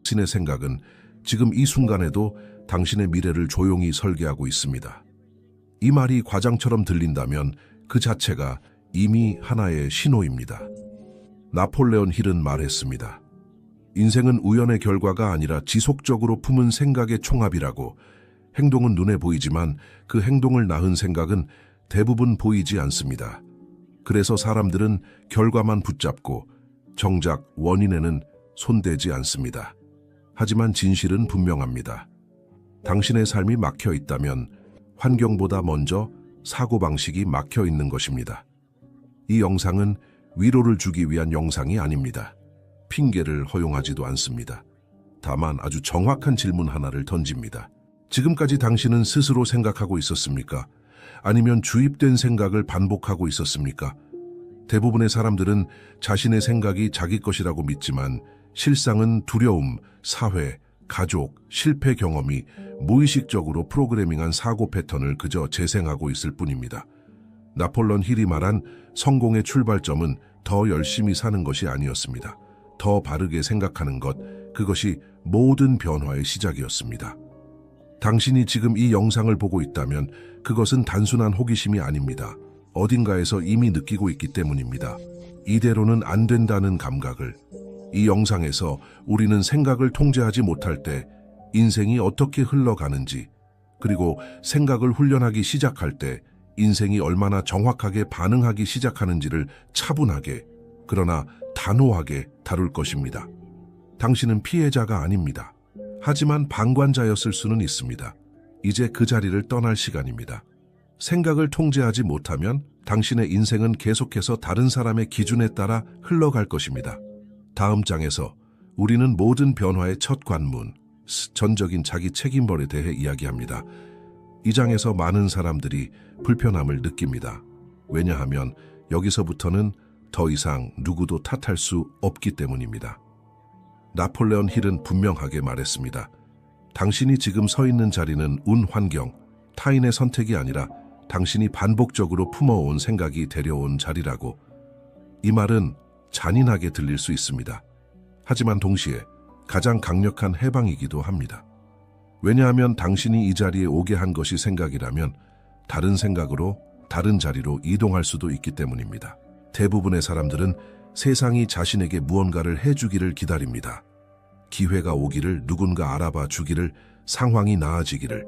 당신의 생각은 지금 이 순간에도 당신의 미래를 조용히 설계하고 있습니다. 이 말이 과장처럼 들린다면 그 자체가 이미 하나의 신호입니다. 나폴레온 힐은 말했습니다. 인생은 우연의 결과가 아니라 지속적으로 품은 생각의 총합이라고. 행동은 눈에 보이지만 그 행동을 낳은 생각은 대부분 보이지 않습니다. 그래서 사람들은 결과만 붙잡고 정작 원인에는 손대지 않습니다. 하지만 진실은 분명합니다. 당신의 삶이 막혀 있다면 환경보다 먼저 사고방식이 막혀 있는 것입니다. 이 영상은 위로를 주기 위한 영상이 아닙니다. 핑계를 허용하지도 않습니다. 다만 아주 정확한 질문 하나를 던집니다. 지금까지 당신은 스스로 생각하고 있었습니까? 아니면 주입된 생각을 반복하고 있었습니까? 대부분의 사람들은 자신의 생각이 자기 것이라고 믿지만 실상은 두려움, 사회, 가족, 실패 경험이 무의식적으로 프로그래밍한 사고 패턴을 그저 재생하고 있을 뿐입니다. 나폴레온 힐이 말한 성공의 출발점은 더 열심히 사는 것이 아니었습니다. 더 바르게 생각하는 것, 그것이 모든 변화의 시작이었습니다. 당신이 지금 이 영상을 보고 있다면 그것은 단순한 호기심이 아닙니다. 어딘가에서 이미 느끼고 있기 때문입니다. 이대로는 안 된다는 감각을. 이 영상에서 우리는 생각을 통제하지 못할 때 인생이 어떻게 흘러가는지, 그리고 생각을 훈련하기 시작할 때 인생이 얼마나 정확하게 반응하기 시작하는지를 차분하게, 그러나 단호하게 다룰 것입니다. 당신은 피해자가 아닙니다. 하지만 방관자였을 수는 있습니다. 이제 그 자리를 떠날 시간입니다. 생각을 통제하지 못하면 당신의 인생은 계속해서 다른 사람의 기준에 따라 흘러갈 것입니다. 다음 장에서 우리는 모든 변화의 첫 관문, 전적인 자기 책임벌에 대해 이야기합니다. 이 장에서 많은 사람들이 불편함을 느낍니다. 왜냐하면 여기서부터는 더 이상 누구도 탓할 수 없기 때문입니다. 나폴레온 힐은 분명하게 말했습니다. 당신이 지금 서 있는 자리는 운 환경, 타인의 선택이 아니라 당신이 반복적으로 품어온 생각이 데려온 자리라고. 이 말은 잔인하게 들릴 수 있습니다. 하지만 동시에 가장 강력한 해방이기도 합니다. 왜냐하면 당신이 이 자리에 오게 한 것이 생각이라면 다른 생각으로 다른 자리로 이동할 수도 있기 때문입니다. 대부분의 사람들은 세상이 자신에게 무언가를 해주기를 기다립니다. 기회가 오기를, 누군가 알아봐 주기를, 상황이 나아지기를.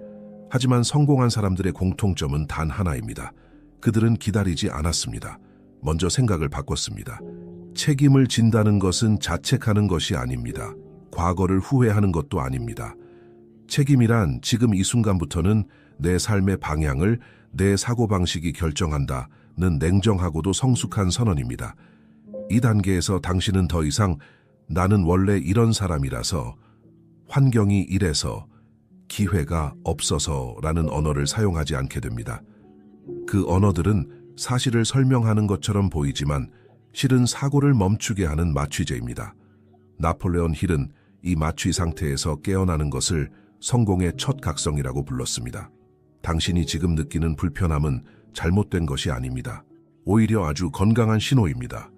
하지만 성공한 사람들의 공통점은 단 하나입니다. 그들은 기다리지 않았습니다. 먼저 생각을 바꿨습니다. 책임을 진다는 것은 자책하는 것이 아닙니다. 과거를 후회하는 것도 아닙니다. 책임이란 지금 이 순간부터는 내 삶의 방향을 내 사고방식이 결정한다는 냉정하고도 성숙한 선언입니다. 이 단계에서 당신은 더 이상 나는 원래 이런 사람이라서, 환경이 이래서, 기회가 없어서라는 언어를 사용하지 않게 됩니다. 그 언어들은 사실을 설명하는 것처럼 보이지만 실은 사고를 멈추게 하는 마취제입니다. 나폴레온 힐은 이 마취 상태에서 깨어나는 것을 성공의 첫 각성이라고 불렀습니다. 당신이 지금 느끼는 불편함은 잘못된 것이 아닙니다. 오히려 아주 건강한 신호입니다.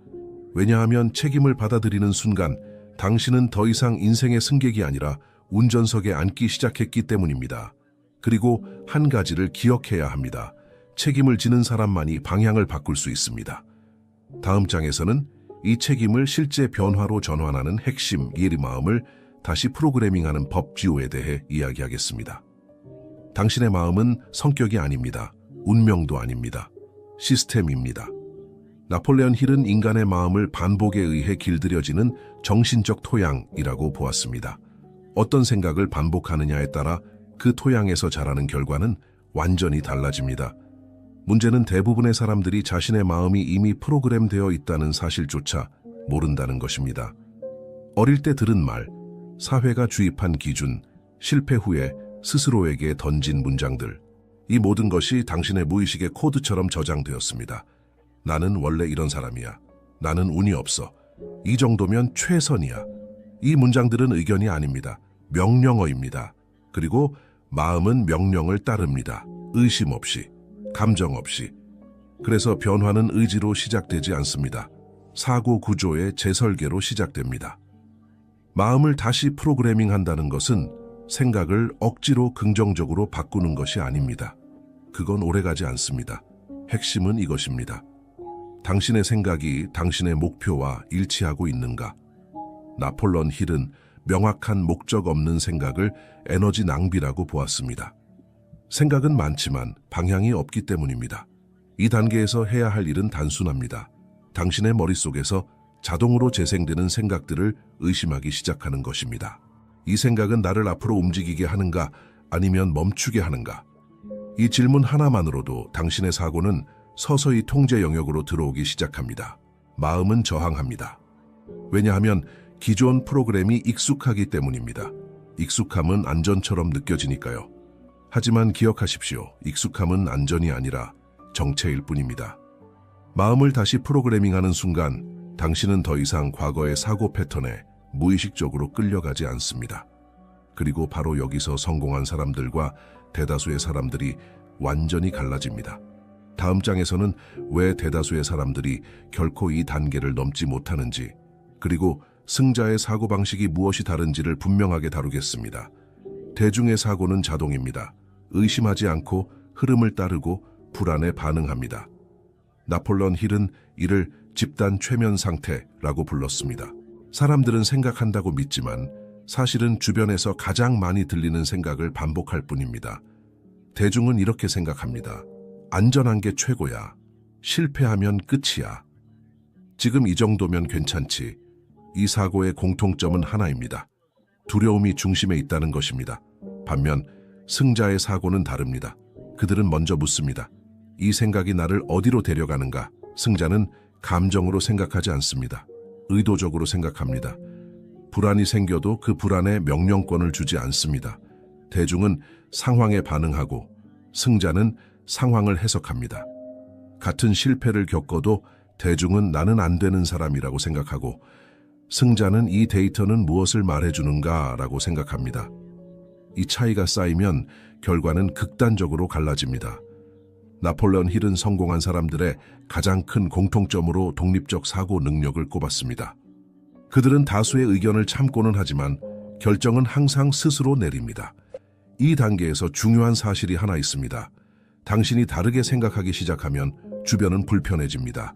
왜냐하면 책임을 받아들이는 순간 당신은 더 이상 인생의 승객이 아니라 운전석에 앉기 시작했기 때문입니다. 그리고 한 가지를 기억해야 합니다. 책임을 지는 사람만이 방향을 바꿀 수 있습니다. 다음 장에서는 이 책임을 실제 변화로 전환하는 핵심 예리마음을 다시 프로그래밍하는 법지호에 대해 이야기하겠습니다. 당신의 마음은 성격이 아닙니다. 운명도 아닙니다. 시스템입니다. 나폴레온 힐은 인간의 마음을 반복에 의해 길들여지는 정신적 토양이라고 보았습니다. 어떤 생각을 반복하느냐에 따라 그 토양에서 자라는 결과는 완전히 달라집니다. 문제는 대부분의 사람들이 자신의 마음이 이미 프로그램되어 있다는 사실조차 모른다는 것입니다. 어릴 때 들은 말, 사회가 주입한 기준, 실패 후에 스스로에게 던진 문장들, 이 모든 것이 당신의 무의식의 코드처럼 저장되었습니다. 나는 원래 이런 사람이야. 나는 운이 없어. 이 정도면 최선이야. 이 문장들은 의견이 아닙니다. 명령어입니다. 그리고 마음은 명령을 따릅니다. 의심 없이, 감정 없이. 그래서 변화는 의지로 시작되지 않습니다. 사고 구조의 재설계로 시작됩니다. 마음을 다시 프로그래밍한다는 것은 생각을 억지로 긍정적으로 바꾸는 것이 아닙니다. 그건 오래가지 않습니다. 핵심은 이것입니다. 당신의 생각이 당신의 목표와 일치하고 있는가? 나폴레옹 힐은 명확한 목적 없는 생각을 에너지 낭비라고 보았습니다. 생각은 많지만 방향이 없기 때문입니다. 이 단계에서 해야 할 일은 단순합니다. 당신의 머릿속에서 자동으로 재생되는 생각들을 의심하기 시작하는 것입니다. 이 생각은 나를 앞으로 움직이게 하는가 아니면 멈추게 하는가? 이 질문 하나만으로도 당신의 사고는 서서히 통제 영역으로 들어오기 시작합니다. 마음은 저항합니다. 왜냐하면 기존 프로그램이 익숙하기 때문입니다. 익숙함은 안전처럼 느껴지니까요. 하지만 기억하십시오. 익숙함은 안전이 아니라 정체일 뿐입니다. 마음을 다시 프로그래밍하는 순간 당신은 더 이상 과거의 사고 패턴에 무의식적으로 끌려가지 않습니다. 그리고 바로 여기서 성공한 사람들과 대다수의 사람들이 완전히 갈라집니다. 다음 장에서는 왜 대다수의 사람들이 결코 이 단계를 넘지 못하는지, 그리고 승자의 사고방식이 무엇이 다른지를 분명하게 다루겠습니다. 대중의 사고는 자동입니다. 의심하지 않고 흐름을 따르고 불안에 반응합니다. 나폴레옹 힐은 이를 집단 최면 상태라고 불렀습니다. 사람들은 생각한다고 믿지만 사실은 주변에서 가장 많이 들리는 생각을 반복할 뿐입니다. 대중은 이렇게 생각합니다. 안전한 게 최고야. 실패하면 끝이야. 지금 이 정도면 괜찮지. 이 사고의 공통점은 하나입니다. 두려움이 중심에 있다는 것입니다. 반면 승자의 사고는 다릅니다. 그들은 먼저 묻습니다. 이 생각이 나를 어디로 데려가는가? 승자는 감정으로 생각하지 않습니다. 의도적으로 생각합니다. 불안이 생겨도 그 불안에 명령권을 주지 않습니다. 대중은 상황에 반응하고 승자는 상황을 해석합니다. 같은 실패를 겪어도 대중은 나는 안 되는 사람이라고 생각하고 승자는 이 데이터는 무엇을 말해주는가 라고 생각합니다. 이 차이가 쌓이면 결과는 극단적으로 갈라집니다. 나폴레옹 힐은 성공한 사람들의 가장 큰 공통점으로 독립적 사고 능력을 꼽았습니다. 그들은 다수의 의견을 참고는 하지만 결정은 항상 스스로 내립니다. 이 단계에서 중요한 사실이 하나 있습니다. 당신이 다르게 생각하기 시작하면 주변은 불편해집니다.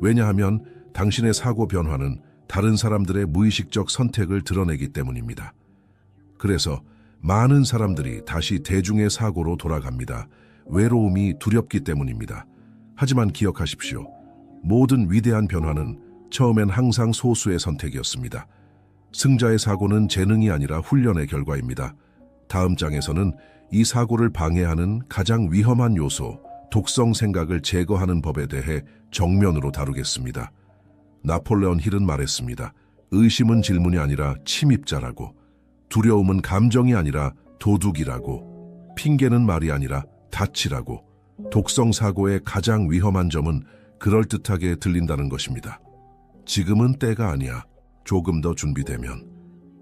왜냐하면 당신의 사고 변화는 다른 사람들의 무의식적 선택을 드러내기 때문입니다. 그래서 많은 사람들이 다시 대중의 사고로 돌아갑니다. 외로움이 두렵기 때문입니다. 하지만 기억하십시오. 모든 위대한 변화는 처음엔 항상 소수의 선택이었습니다. 승자의 사고는 재능이 아니라 훈련의 결과입니다. 다음 장에서는 이 사고를 방해하는 가장 위험한 요소, 독성 생각을 제거하는 법에 대해 정면으로 다루겠습니다. 나폴레옹 힐은 말했습니다. 의심은 질문이 아니라 침입자라고, 두려움은 감정이 아니라 도둑이라고, 핑계는 말이 아니라 닻이라고. 독성 사고의 가장 위험한 점은 그럴듯하게 들린다는 것입니다. 지금은 때가 아니야. 조금 더 준비되면.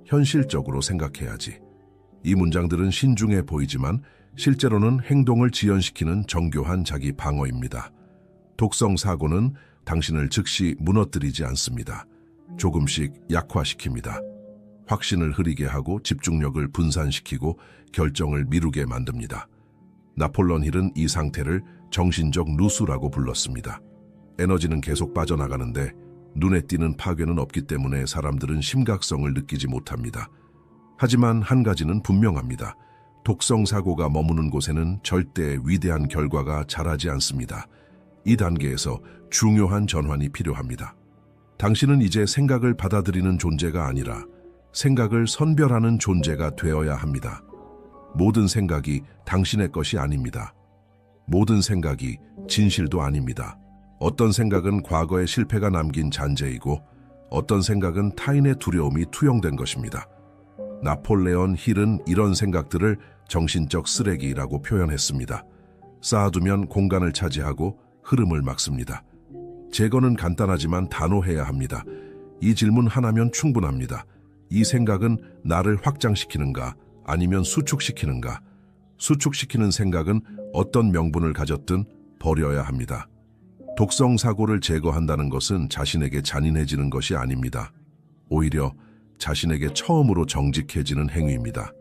현실적으로 생각해야지. 이 문장들은 신중해 보이지만 실제로는 행동을 지연시키는 정교한 자기 방어입니다. 독성 사고는 당신을 즉시 무너뜨리지 않습니다. 조금씩 약화시킵니다. 확신을 흐리게 하고 집중력을 분산시키고 결정을 미루게 만듭니다. 나폴레옹 힐은 이 상태를 정신적 누수라고 불렀습니다. 에너지는 계속 빠져나가는데 눈에 띄는 파괴는 없기 때문에 사람들은 심각성을 느끼지 못합니다. 하지만 한 가지는 분명합니다. 독성 사고가 머무는 곳에는 절대 위대한 결과가 자라지 않습니다. 이 단계에서 중요한 전환이 필요합니다. 당신은 이제 생각을 받아들이는 존재가 아니라 생각을 선별하는 존재가 되어야 합니다. 모든 생각이 당신의 것이 아닙니다. 모든 생각이 진실도 아닙니다. 어떤 생각은 과거의 실패가 남긴 잔재이고 어떤 생각은 타인의 두려움이 투영된 것입니다. 나폴레옹 힐은 이런 생각들을 정신적 쓰레기라고 표현했습니다. 쌓아두면 공간을 차지하고 흐름을 막습니다. 제거는 간단하지만 단호해야 합니다. 이 질문 하나면 충분합니다. 이 생각은 나를 확장시키는가 아니면 수축시키는가? 수축시키는 생각은 어떤 명분을 가졌든 버려야 합니다. 독성 사고를 제거한다는 것은 자신에게 잔인해지는 것이 아닙니다. 오히려 자신에게 처음으로 정직해지는 행위입니다.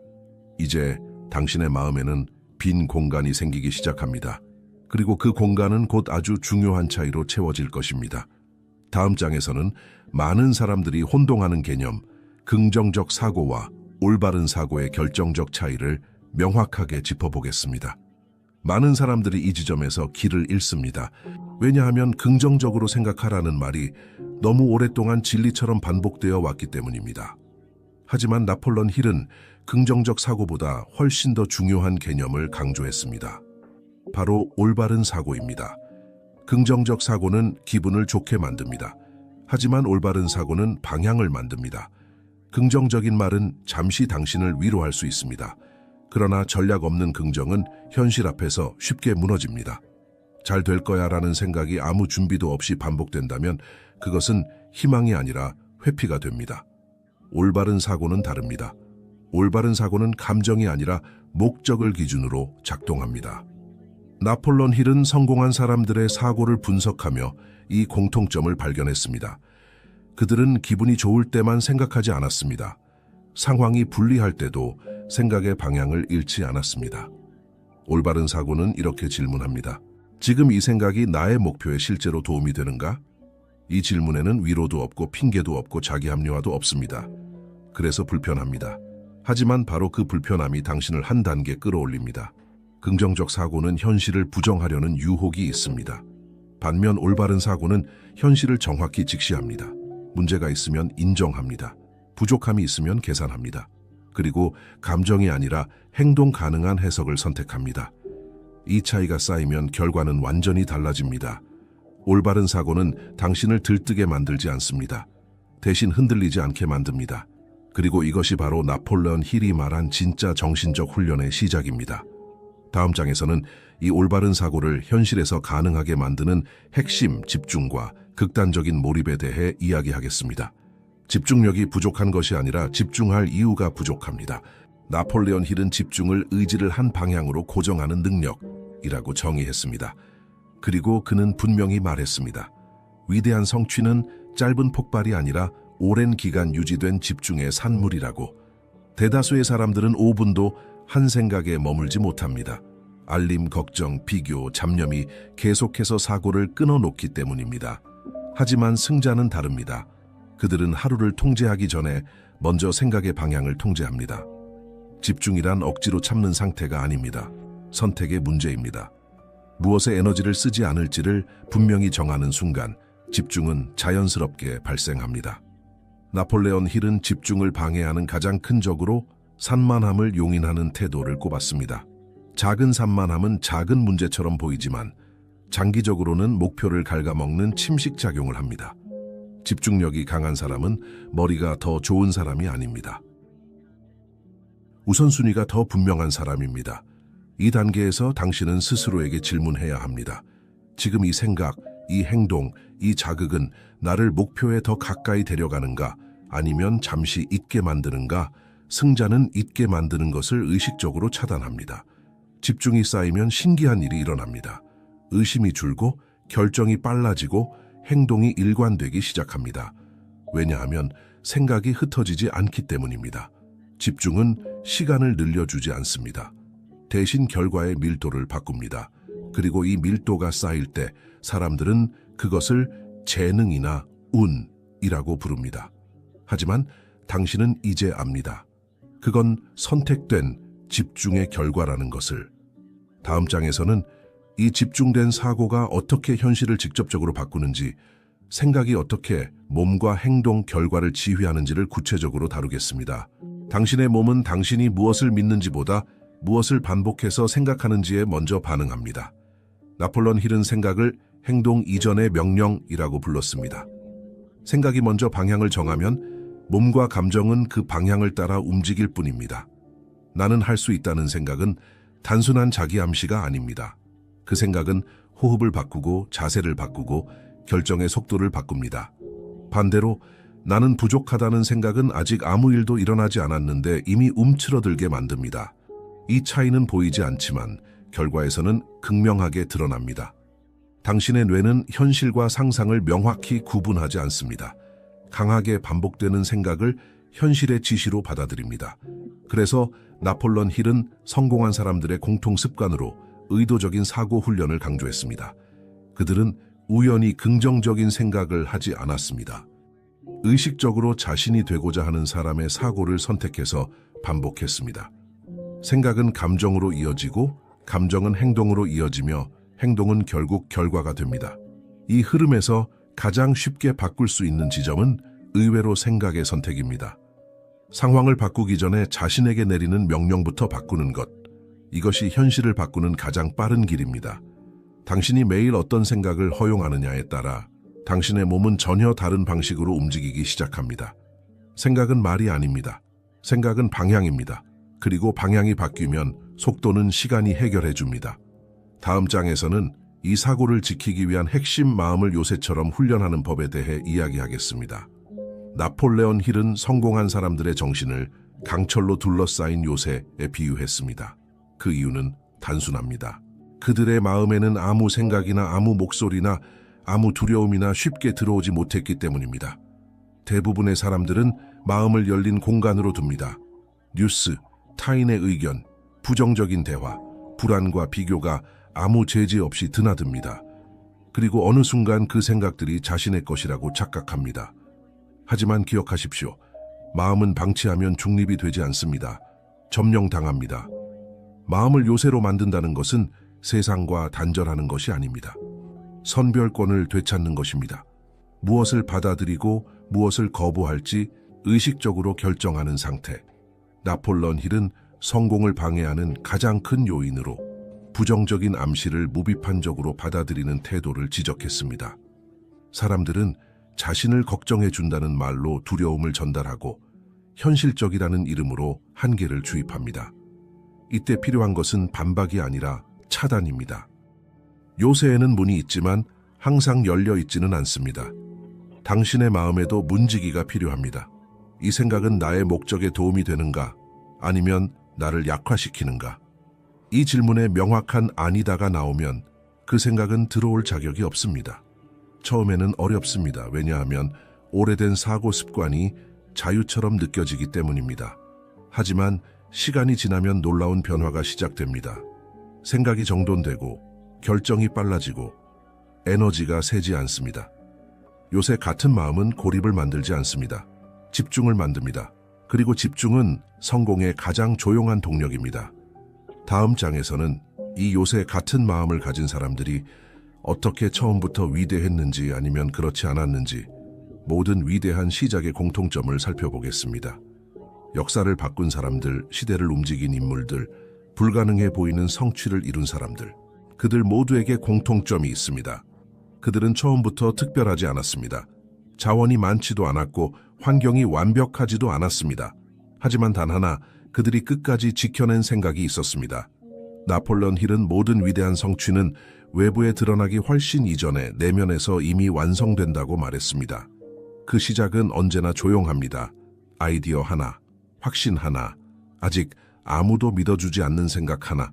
이제 당신의 마음에는 빈 공간이 생기기 시작합니다. 그리고 그 공간은 곧 아주 중요한 차이로 채워질 것입니다. 다음 장에서는 많은 사람들이 혼동하는 개념, 긍정적 사고와 올바른 사고의 결정적 차이를 명확하게 짚어보겠습니다. 많은 사람들이 이 지점에서 길을 잃습니다. 왜냐하면 긍정적으로 생각하라는 말이 너무 오랫동안 진리처럼 반복되어 왔기 때문입니다. 하지만 나폴레옹 힐은 긍정적 사고보다 훨씬 더 중요한 개념을 강조했습니다. 바로 올바른 사고입니다. 긍정적 사고는 기분을 좋게 만듭니다. 하지만 올바른 사고는 방향을 만듭니다. 긍정적인 말은 잠시 당신을 위로할 수 있습니다. 그러나 전략 없는 긍정은 현실 앞에서 쉽게 무너집니다. 잘 될 거야 라는 생각이 아무 준비도 없이 반복된다면 그것은 희망이 아니라 회피가 됩니다. 올바른 사고는 다릅니다. 올바른 사고는 감정이 아니라 목적을 기준으로 작동합니다. 나폴레옹 힐은 성공한 사람들의 사고를 분석하며 이 공통점을 발견했습니다. 그들은 기분이 좋을 때만 생각하지 않았습니다. 상황이 불리할 때도 생각의 방향을 잃지 않았습니다. 올바른 사고는 이렇게 질문합니다. 지금 이 생각이 나의 목표에 실제로 도움이 되는가? 이 질문에는 위로도 없고 핑계도 없고 자기 합리화도 없습니다. 그래서 불편합니다. 하지만 바로 그 불편함이 당신을 한 단계 끌어올립니다. 긍정적 사고는 현실을 부정하려는 유혹이 있습니다. 반면 올바른 사고는 현실을 정확히 직시합니다. 문제가 있으면 인정합니다. 부족함이 있으면 계산합니다. 그리고 감정이 아니라 행동 가능한 해석을 선택합니다. 이 차이가 쌓이면 결과는 완전히 달라집니다. 올바른 사고는 당신을 들뜨게 만들지 않습니다. 대신 흔들리지 않게 만듭니다. 그리고 이것이 바로 나폴레옹 힐이 말한 진짜 정신적 훈련의 시작입니다. 다음 장에서는 이 올바른 사고를 현실에서 가능하게 만드는 핵심 집중과 극단적인 몰입에 대해 이야기하겠습니다. 집중력이 부족한 것이 아니라 집중할 이유가 부족합니다. 나폴레옹 힐은 집중을 의지를 한 방향으로 고정하는 능력이라고 정의했습니다. 그리고 그는 분명히 말했습니다. 위대한 성취는 짧은 폭발이 아니라 오랜 기간 유지된 집중의 산물이라고. 대다수의 사람들은 5분도 한 생각에 머물지 못합니다. 알림, 걱정, 비교, 잡념이 계속해서 사고를 끊어놓기 때문입니다. 하지만 승자는 다릅니다. 그들은 하루를 통제하기 전에 먼저 생각의 방향을 통제합니다. 집중이란 억지로 참는 상태가 아닙니다. 선택의 문제입니다. 무엇에 에너지를 쓰지 않을지를 분명히 정하는 순간 집중은 자연스럽게 발생합니다. 나폴레옹 힐은 집중을 방해하는 가장 큰 적으로 산만함을 용인하는 태도를 꼽았습니다. 작은 산만함은 작은 문제처럼 보이지만 장기적으로는 목표를 갉아먹는 침식작용을 합니다. 집중력이 강한 사람은 머리가 더 좋은 사람이 아닙니다. 우선순위가 더 분명한 사람입니다. 이 단계에서 당신은 스스로에게 질문해야 합니다. 지금 이 생각, 이 행동, 이 자극은 나를 목표에 더 가까이 데려가는가? 아니면 잠시 잊게 만드는가? 승자는 잊게 만드는 것을 의식적으로 차단합니다. 집중이 쌓이면 신기한 일이 일어납니다. 의심이 줄고 결정이 빨라지고 행동이 일관되기 시작합니다. 왜냐하면 생각이 흩어지지 않기 때문입니다. 집중은 시간을 늘려주지 않습니다. 대신 결과의 밀도를 바꿉니다. 그리고 이 밀도가 쌓일 때 사람들은 그것을 재능이나 운이라고 부릅니다. 하지만 당신은 이제 압니다. 그건 선택된 집중의 결과라는 것을. 다음 장에서는 이 집중된 사고가 어떻게 현실을 직접적으로 바꾸는지, 생각이 어떻게 몸과 행동 결과를 지휘하는지를 구체적으로 다루겠습니다. 당신의 몸은 당신이 무엇을 믿는지보다 무엇을 반복해서 생각하는지에 먼저 반응합니다. 나폴레옹 힐은 생각을 행동 이전의 명령이라고 불렀습니다. 생각이 먼저 방향을 정하면 몸과 감정은 그 방향을 따라 움직일 뿐입니다. 나는 할 수 있다는 생각은 단순한 자기 암시가 아닙니다. 그 생각은 호흡을 바꾸고 자세를 바꾸고 결정의 속도를 바꿉니다. 반대로 나는 부족하다는 생각은 아직 아무 일도 일어나지 않았는데 이미 움츠러들게 만듭니다. 이 차이는 보이지 않지만 결과에서는 극명하게 드러납니다. 당신의 뇌는 현실과 상상을 명확히 구분하지 않습니다. 강하게 반복되는 생각을 현실의 지시로 받아들입니다. 그래서 나폴레옹 힐은 성공한 사람들의 공통 습관으로 의도적인 사고 훈련을 강조했습니다. 그들은 우연히 긍정적인 생각을 하지 않았습니다. 의식적으로 자신이 되고자 하는 사람의 사고를 선택해서 반복했습니다. 생각은 감정으로 이어지고 감정은 행동으로 이어지며 행동은 결국 결과가 됩니다. 이 흐름에서 가장 쉽게 바꿀 수 있는 지점은 의외로 생각의 선택입니다. 상황을 바꾸기 전에 자신에게 내리는 명령부터 바꾸는 것. 이것이 현실을 바꾸는 가장 빠른 길입니다. 당신이 매일 어떤 생각을 허용하느냐에 따라 당신의 몸은 전혀 다른 방식으로 움직이기 시작합니다. 생각은 말이 아닙니다. 생각은 방향입니다. 그리고 방향이 바뀌면 속도는 시간이 해결해 줍니다. 다음 장에서는 이 사고를 지키기 위한 핵심 마음을 요새처럼 훈련하는 법에 대해 이야기하겠습니다. 나폴레옹 힐은 성공한 사람들의 정신을 강철로 둘러싸인 요새에 비유했습니다. 그 이유는 단순합니다. 그들의 마음에는 아무 생각이나 아무 목소리나 아무 두려움이나 쉽게 들어오지 못했기 때문입니다. 대부분의 사람들은 마음을 열린 공간으로 둡니다. 뉴스, 타인의 의견, 부정적인 대화, 불안과 비교가 아무 제재 없이 드나듭니다. 그리고 어느 순간 그 생각들이 자신의 것이라고 착각합니다. 하지만 기억하십시오. 마음은 방치하면 중립이 되지 않습니다. 점령당합니다. 마음을 요새로 만든다는 것은 세상과 단절하는 것이 아닙니다. 선별권을 되찾는 것입니다. 무엇을 받아들이고 무엇을 거부할지 의식적으로 결정하는 상태. 나폴레옹 힐은 성공을 방해하는 가장 큰 요인으로 부정적인 암시를 무비판적으로 받아들이는 태도를 지적했습니다. 사람들은 자신을 걱정해 준다는 말로 두려움을 전달하고 현실적이라는 이름으로 한계를 주입합니다. 이때 필요한 것은 반박이 아니라 차단입니다. 요새에는 문이 있지만 항상 열려 있지는 않습니다. 당신의 마음에도 문지기가 필요합니다. 이 생각은 나의 목적에 도움이 되는가? 아니면 나를 약화시키는가? 이 질문에 명확한 아니다가 나오면 그 생각은 들어올 자격이 없습니다. 처음에는 어렵습니다. 왜냐하면 오래된 사고 습관이 자유처럼 느껴지기 때문입니다. 하지만 시간이 지나면 놀라운 변화가 시작됩니다. 생각이 정돈되고 결정이 빨라지고 에너지가 새지 않습니다. 요새 같은 마음은 고립을 만들지 않습니다. 집중을 만듭니다. 그리고 집중은 성공의 가장 조용한 동력입니다. 다음 장에서는 이 요새 같은 마음을 가진 사람들이 어떻게 처음부터 위대했는지 아니면 그렇지 않았는지 모든 위대한 시작의 공통점을 살펴보겠습니다. 역사를 바꾼 사람들, 시대를 움직인 인물들, 불가능해 보이는 성취를 이룬 사람들. 그들 모두에게 공통점이 있습니다. 그들은 처음부터 특별하지 않았습니다. 자원이 많지도 않았고 환경이 완벽하지도 않았습니다. 하지만 단 하나, 그들이 끝까지 지켜낸 생각이 있었습니다. 나폴레옹 힐은 모든 위대한 성취는 외부에 드러나기 훨씬 이전에 내면에서 이미 완성된다고 말했습니다. 그 시작은 언제나 조용합니다. 아이디어 하나, 확신 하나, 아직 아무도 믿어주지 않는 생각 하나.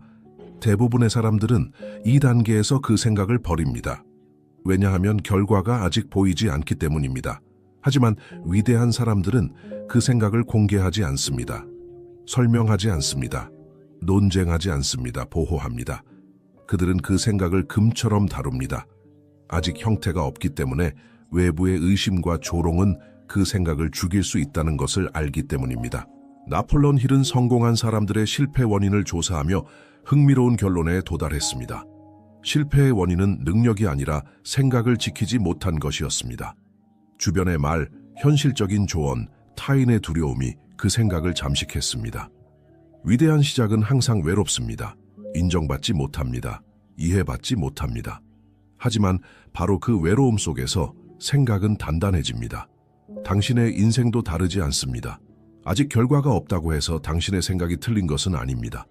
대부분의 사람들은 이 단계에서 그 생각을 버립니다. 왜냐하면 결과가 아직 보이지 않기 때문입니다. 하지만 위대한 사람들은 그 생각을 공개하지 않습니다. 설명하지 않습니다. 논쟁하지 않습니다. 보호합니다. 그들은 그 생각을 금처럼 다룹니다. 아직 형태가 없기 때문에 외부의 의심과 조롱은 그 생각을 죽일 수 있다는 것을 알기 때문입니다. 나폴레옹 힐은 성공한 사람들의 실패 원인을 조사하며 흥미로운 결론에 도달했습니다. 실패의 원인은 능력이 아니라 생각을 지키지 못한 것이었습니다. 주변의 말, 현실적인 조언, 타인의 두려움이 그 생각을 잠식했습니다. 위대한 시작은 항상 외롭습니다. 인정받지 못합니다. 이해받지 못합니다. 하지만 바로 그 외로움 속에서 생각은 단단해집니다. 당신의 인생도 다르지 않습니다. 아직 결과가 없다고 해서 당신의 생각이 틀린 것은 아닙니다.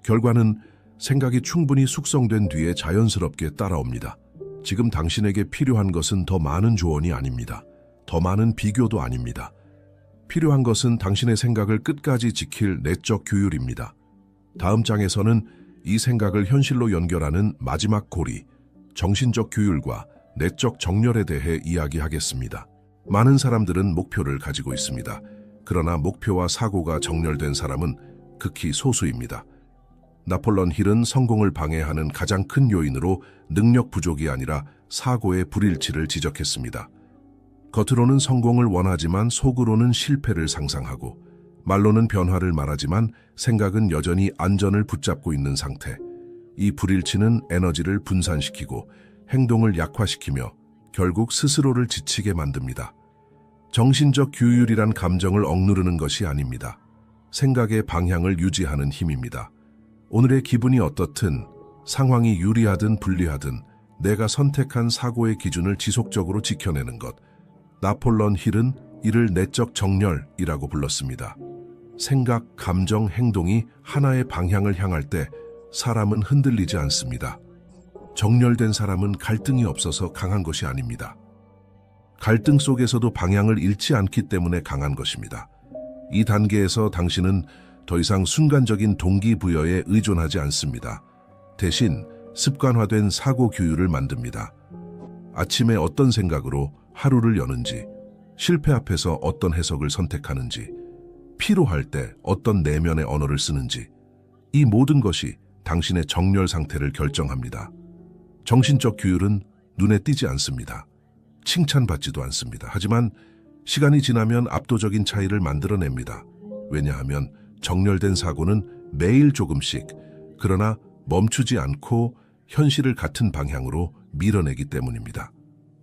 결과는 생각이 충분히 숙성된 뒤에 자연스럽게 따라옵니다. 지금 당신에게 필요한 것은 더 많은 조언이 아닙니다. 더 많은 비교도 아닙니다. 필요한 것은 당신의 생각을 끝까지 지킬 내적 규율입니다. 다음 장에서는 이 생각을 현실로 연결하는 마지막 고리, 정신적 규율과 내적 정렬에 대해 이야기하겠습니다. 많은 사람들은 목표를 가지고 있습니다. 그러나 목표와 사고가 정렬된 사람은 극히 소수입니다. 나폴레옹 힐은 성공을 방해하는 가장 큰 요인으로 능력 부족이 아니라 사고의 불일치를 지적했습니다. 겉으로는 성공을 원하지만 속으로는 실패를 상상하고, 말로는 변화를 말하지만 생각은 여전히 안전을 붙잡고 있는 상태. 이 불일치는 에너지를 분산시키고 행동을 약화시키며 결국 스스로를 지치게 만듭니다. 정신적 규율이란 감정을 억누르는 것이 아닙니다. 생각의 방향을 유지하는 힘입니다. 오늘의 기분이 어떻든, 상황이 유리하든 불리하든 내가 선택한 사고의 기준을 지속적으로 지켜내는 것. 나폴레옹 힐은 이를 내적 정렬이라고 불렀습니다. 생각, 감정, 행동이 하나의 방향을 향할 때 사람은 흔들리지 않습니다. 정렬된 사람은 갈등이 없어서 강한 것이 아닙니다. 갈등 속에서도 방향을 잃지 않기 때문에 강한 것입니다. 이 단계에서 당신은 더 이상 순간적인 동기부여에 의존하지 않습니다. 대신 습관화된 사고 규율을 만듭니다. 아침에 어떤 생각으로 하루를 여는지, 실패 앞에서 어떤 해석을 선택하는지, 피로할 때 어떤 내면의 언어를 쓰는지, 이 모든 것이 당신의 정렬 상태를 결정합니다. 정신적 규율은 눈에 띄지 않습니다. 칭찬받지도 않습니다. 하지만 시간이 지나면 압도적인 차이를 만들어냅니다. 왜냐하면 정렬된 사고는 매일 조금씩, 그러나 멈추지 않고 현실을 같은 방향으로 밀어내기 때문입니다.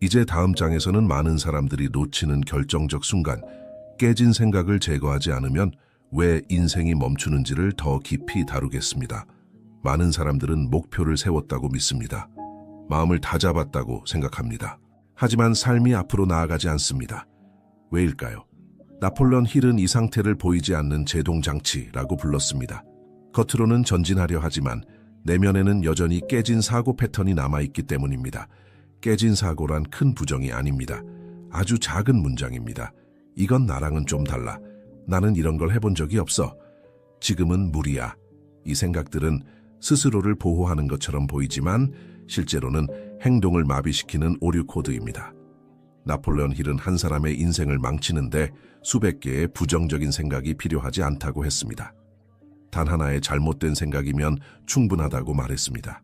이제 다음 장에서는 많은 사람들이 놓치는 결정적 순간, 깨진 생각을 제거하지 않으면 왜 인생이 멈추는지를 더 깊이 다루겠습니다. 많은 사람들은 목표를 세웠다고 믿습니다. 마음을 다잡았다고 생각합니다. 하지만 삶이 앞으로 나아가지 않습니다. 왜일까요? 나폴레옹 힐은 이 상태를 보이지 않는 제동장치라고 불렀습니다. 겉으로는 전진하려 하지만 내면에는 여전히 깨진 사고 패턴이 남아있기 때문입니다. 깨진 사고란 큰 부정이 아닙니다. 아주 작은 문장입니다. 이건 나랑은 좀 달라. 나는 이런 걸 해본 적이 없어. 지금은 무리야. 이 생각들은 스스로를 보호하는 것처럼 보이지만 실제로는 행동을 마비시키는 오류 코드입니다. 나폴레옹 힐은 한 사람의 인생을 망치는데 수백 개의 부정적인 생각이 필요하지 않다고 했습니다. 단 하나의 잘못된 생각이면 충분하다고 말했습니다.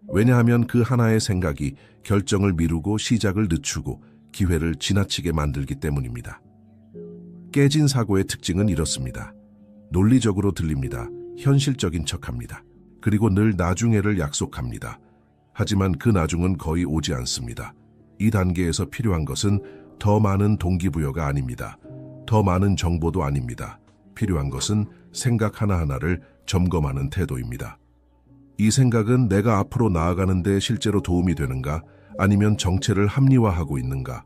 왜냐하면 그 하나의 생각이 결정을 미루고 시작을 늦추고 기회를 지나치게 만들기 때문입니다. 깨진 사고의 특징은 이렇습니다. 논리적으로 들립니다. 현실적인 척합니다. 그리고 늘 나중에를 약속합니다. 하지만 그 나중은 거의 오지 않습니다. 이 단계에서 필요한 것은 더 많은 동기부여가 아닙니다. 더 많은 정보도 아닙니다. 필요한 것은 생각 하나하나를 점검하는 태도입니다. 이 생각은 내가 앞으로 나아가는 데 실제로 도움이 되는가? 아니면 정체를 합리화하고 있는가?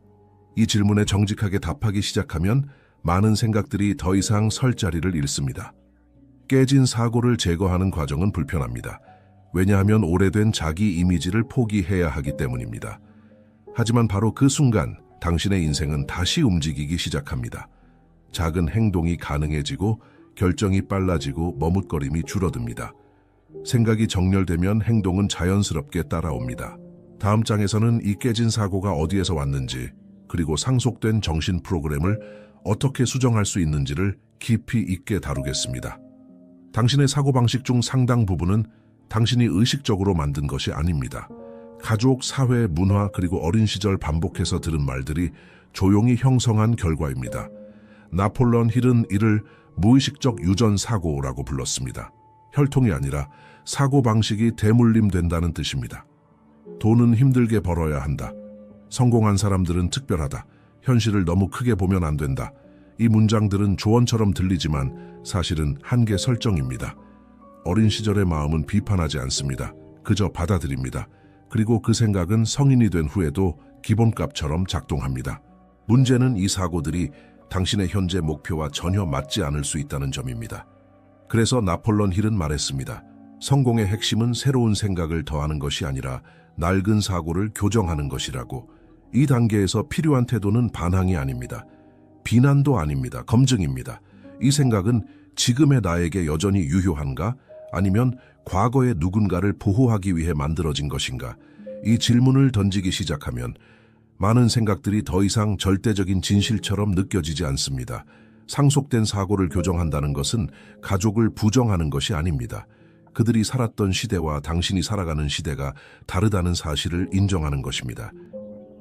이 질문에 정직하게 답하기 시작하면 많은 생각들이 더 이상 설 자리를 잃습니다. 깨진 사고를 제거하는 과정은 불편합니다. 왜냐하면 오래된 자기 이미지를 포기해야 하기 때문입니다. 하지만 바로 그 순간 당신의 인생은 다시 움직이기 시작합니다. 작은 행동이 가능해지고 결정이 빨라지고 머뭇거림이 줄어듭니다. 생각이 정렬되면 행동은 자연스럽게 따라옵니다. 다음 장에서는 이 깨진 사고가 어디에서 왔는지, 그리고 상속된 정신 프로그램을 어떻게 수정할 수 있는지를 깊이 있게 다루겠습니다. 당신의 사고방식 중 상당 부분은 당신이 의식적으로 만든 것이 아닙니다. 가족, 사회, 문화, 그리고 어린 시절 반복해서 들은 말들이 조용히 형성한 결과입니다. 나폴레옹 힐은 이를 무의식적 유전 사고라고 불렀습니다. 혈통이 아니라 사고방식이 대물림된다는 뜻입니다. 돈은 힘들게 벌어야 한다. 성공한 사람들은 특별하다. 현실을 너무 크게 보면 안 된다. 이 문장들은 조언처럼 들리지만 사실은 한계 설정입니다. 어린 시절의 마음은 비판하지 않습니다. 그저 받아들입니다. 그리고 그 생각은 성인이 된 후에도 기본값처럼 작동합니다. 문제는 이 사고들이 당신의 현재 목표와 전혀 맞지 않을 수 있다는 점입니다. 그래서 나폴레옹 힐은 말했습니다. 성공의 핵심은 새로운 생각을 더하는 것이 아니라 낡은 사고를 교정하는 것이라고. 이 단계에서 필요한 태도는 반항이 아닙니다. 비난도 아닙니다. 검증입니다. 이 생각은 지금의 나에게 여전히 유효한가? 아니면 과거의 누군가를 보호하기 위해 만들어진 것인가? 이 질문을 던지기 시작하면 많은 생각들이 더 이상 절대적인 진실처럼 느껴지지 않습니다. 상속된 사고를 교정한다는 것은 가족을 부정하는 것이 아닙니다. 그들이 살았던 시대와 당신이 살아가는 시대가 다르다는 사실을 인정하는 것입니다.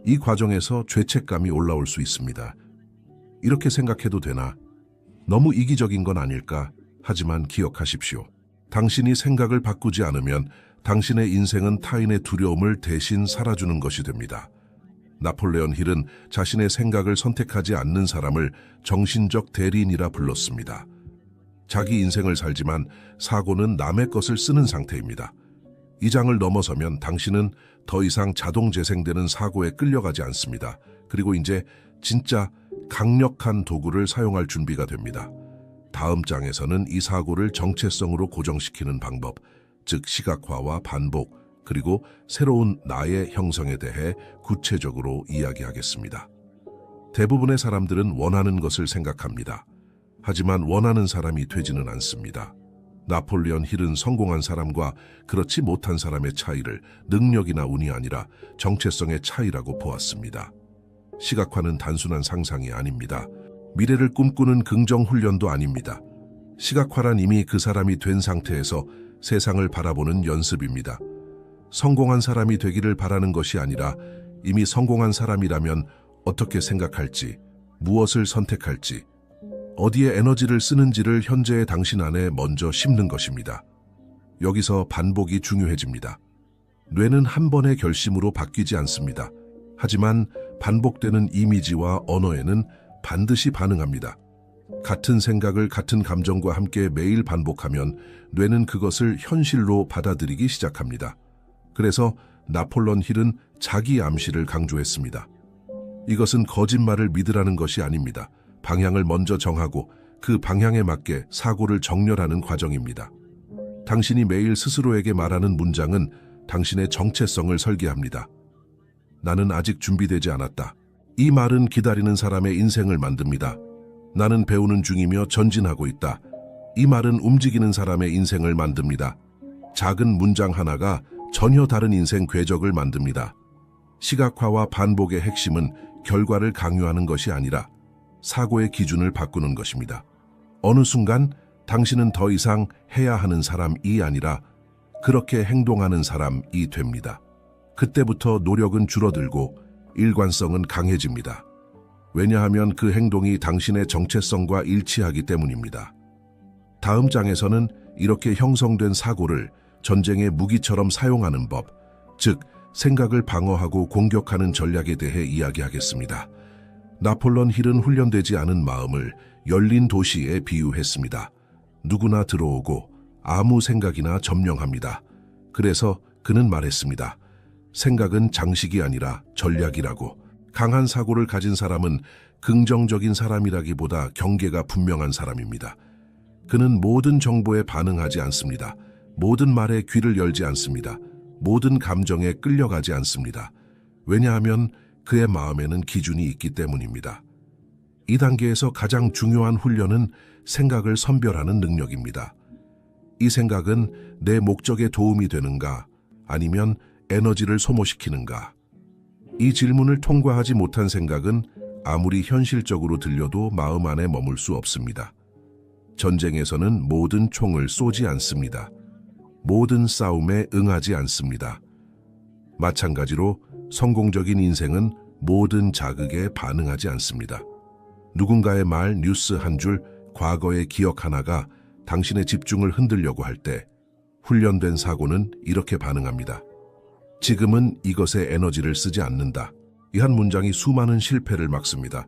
이 과정에서 죄책감이 올라올 수 있습니다. 이렇게 생각해도 되나? 너무 이기적인 건 아닐까? 하지만 기억하십시오. 당신이 생각을 바꾸지 않으면 당신의 인생은 타인의 두려움을 대신 살아주는 것이 됩니다. 나폴레온 힐은 자신의 생각을 선택하지 않는 사람을 정신적 대리인이라 불렀습니다. 자기 인생을 살지만 사고는 남의 것을 쓰는 상태입니다. 이 장을 넘어서면 당신은 더 이상 자동 재생되는 사고에 끌려가지 않습니다. 그리고 이제 진짜 강력한 도구를 사용할 준비가 됩니다. 다음 장에서는 이 사고를 정체성으로 고정시키는 방법, 즉 시각화와 반복, 그리고 새로운 나의 형성에 대해 구체적으로 이야기하겠습니다. 대부분의 사람들은 원하는 것을 생각합니다. 하지만 원하는 사람이 되지는 않습니다. 나폴레온 힐은 성공한 사람과 그렇지 못한 사람의 차이를 능력이나 운이 아니라 정체성의 차이라고 보았습니다. 시각화는 단순한 상상이 아닙니다. 미래를 꿈꾸는 긍정 훈련도 아닙니다. 시각화란 이미 그 사람이 된 상태에서 세상을 바라보는 연습입니다. 성공한 사람이 되기를 바라는 것이 아니라 이미 성공한 사람이라면 어떻게 생각할지, 무엇을 선택할지, 어디에 에너지를 쓰는지를 현재의 당신 안에 먼저 심는 것입니다. 여기서 반복이 중요해집니다. 뇌는 한 번의 결심으로 바뀌지 않습니다. 하지만 반복되는 이미지와 언어에는 반드시 반응합니다. 같은 생각을 같은 감정과 함께 매일 반복하면 뇌는 그것을 현실로 받아들이기 시작합니다. 그래서 나폴레온 힐은 자기 암시를 강조했습니다. 이것은 거짓말을 믿으라는 것이 아닙니다. 방향을 먼저 정하고 그 방향에 맞게 사고를 정렬하는 과정입니다. 당신이 매일 스스로에게 말하는 문장은 당신의 정체성을 설계합니다. 나는 아직 준비되지 않았다. 이 말은 기다리는 사람의 인생을 만듭니다. 나는 배우는 중이며 전진하고 있다. 이 말은 움직이는 사람의 인생을 만듭니다. 작은 문장 하나가 전혀 다른 인생 궤적을 만듭니다. 시각화와 반복의 핵심은 결과를 강요하는 것이 아니라 사고의 기준을 바꾸는 것입니다. 어느 순간 당신은 더 이상 해야 하는 사람이 아니라 그렇게 행동하는 사람이 됩니다. 그때부터 노력은 줄어들고 일관성은 강해집니다. 왜냐하면 그 행동이 당신의 정체성과 일치하기 때문입니다. 다음 장에서는 이렇게 형성된 사고를 전쟁의 무기처럼 사용하는 법, 즉 생각을 방어하고 공격하는 전략에 대해 이야기하겠습니다. 나폴레온 힐은 훈련되지 않은 마음을 열린 도시에 비유했습니다. 누구나 들어오고 아무 생각이나 점령합니다. 그래서 그는 말했습니다. 생각은 장식이 아니라 전략이라고. 강한 사고를 가진 사람은 긍정적인 사람이라기보다 경계가 분명한 사람입니다. 그는 모든 정보에 반응하지 않습니다. 모든 말에 귀를 열지 않습니다. 모든 감정에 끌려가지 않습니다. 왜냐하면 그의 마음에는 기준이 있기 때문입니다. 이 단계에서 가장 중요한 훈련은 생각을 선별하는 능력입니다. 이 생각은 내 목적에 도움이 되는가, 아니면 에너지를 소모시키는가? 이 질문을 통과하지 못한 생각은 아무리 현실적으로 들려도 마음 안에 머물 수 없습니다. 전쟁에서는 모든 총을 쏘지 않습니다. 모든 싸움에 응하지 않습니다. 마찬가지로 성공적인 인생은 모든 자극에 반응하지 않습니다. 누군가의 말, 뉴스 한 줄, 과거의 기억 하나가 당신의 집중을 흔들려고 할 때 훈련된 사고는 이렇게 반응합니다. 지금은 이것에 에너지를 쓰지 않는다. 이 한 문장이 수많은 실패를 막습니다.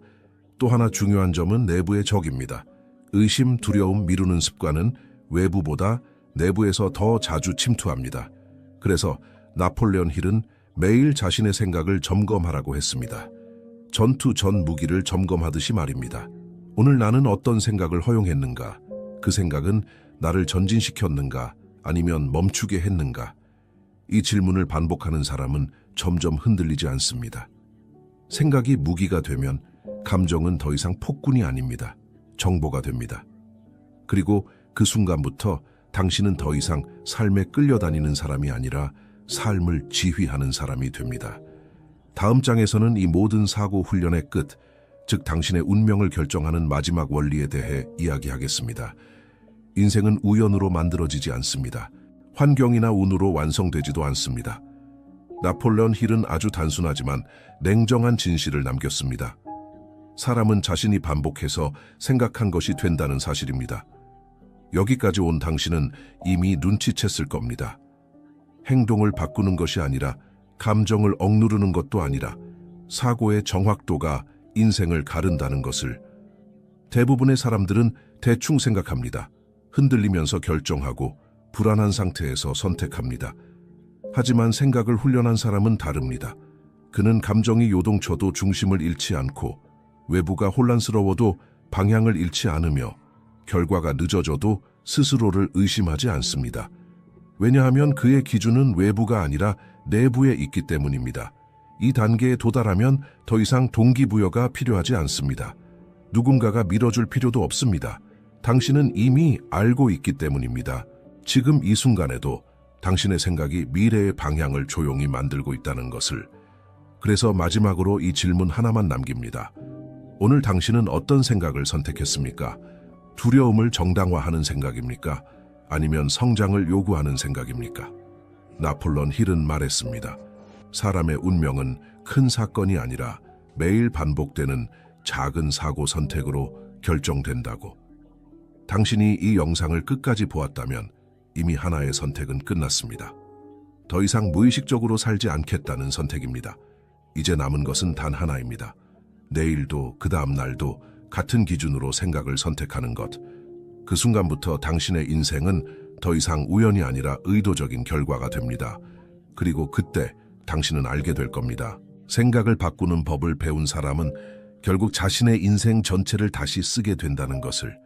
또 하나 중요한 점은 내부의 적입니다. 의심, 두려움, 미루는 습관은 외부보다 내부에서 더 자주 침투합니다. 그래서 나폴레온 힐은 매일 자신의 생각을 점검하라고 했습니다. 전투 전 무기를 점검하듯이 말입니다. 오늘 나는 어떤 생각을 허용했는가? 그 생각은 나를 전진시켰는가? 아니면 멈추게 했는가? 이 질문을 반복하는 사람은 점점 흔들리지 않습니다. 생각이 무기가 되면 감정은 더 이상 폭군이 아닙니다. 정보가 됩니다. 그리고 그 순간부터 당신은 더 이상 삶에 끌려다니는 사람이 아니라 삶을 지휘하는 사람이 됩니다. 다음 장에서는 이 모든 사고 훈련의 끝, 즉 당신의 운명을 결정하는 마지막 원리에 대해 이야기하겠습니다. 인생은 우연으로 만들어지지 않습니다. 환경이나 운으로 완성되지도 않습니다. 나폴레온 힐은 아주 단순하지만 냉정한 진실을 남겼습니다. 사람은 자신이 반복해서 생각한 것이 된다는 사실입니다. 여기까지 온 당신은 이미 눈치챘을 겁니다. 행동을 바꾸는 것이 아니라, 감정을 억누르는 것도 아니라 사고의 정확도가 인생을 가른다는 것을. 대부분의 사람들은 대충 생각합니다. 흔들리면서 결정하고 불안한 상태에서 선택합니다. 하지만 생각을 훈련한 사람은 다릅니다. 그는 감정이 요동쳐도 중심을 잃지 않고, 외부가 혼란스러워도 방향을 잃지 않으며, 결과가 늦어져도 스스로를 의심하지 않습니다. 왜냐하면 그의 기준은 외부가 아니라 내부에 있기 때문입니다. 이 단계에 도달하면 더 이상 동기부여가 필요하지 않습니다. 누군가가 밀어줄 필요도 없습니다. 당신은 이미 알고 있기 때문입니다. 지금 이 순간에도 당신의 생각이 미래의 방향을 조용히 만들고 있다는 것을. 그래서 마지막으로 이 질문 하나만 남깁니다. 오늘 당신은 어떤 생각을 선택했습니까? 두려움을 정당화하는 생각입니까? 아니면 성장을 요구하는 생각입니까? 나폴레온 힐은 말했습니다. 사람의 운명은 큰 사건이 아니라 매일 반복되는 작은 사고 선택으로 결정된다고. 당신이 이 영상을 끝까지 보았다면 이미 하나의 선택은 끝났습니다. 더 이상 무의식적으로 살지 않겠다는 선택입니다. 이제 남은 것은 단 하나입니다. 내일도 그 다음 날도 같은 기준으로 생각을 선택하는 것. 그 순간부터 당신의 인생은 더 이상 우연이 아니라 의도적인 결과가 됩니다. 그리고 그때 당신은 알게 될 겁니다. 생각을 바꾸는 법을 배운 사람은 결국 자신의 인생 전체를 다시 쓰게 된다는 것을.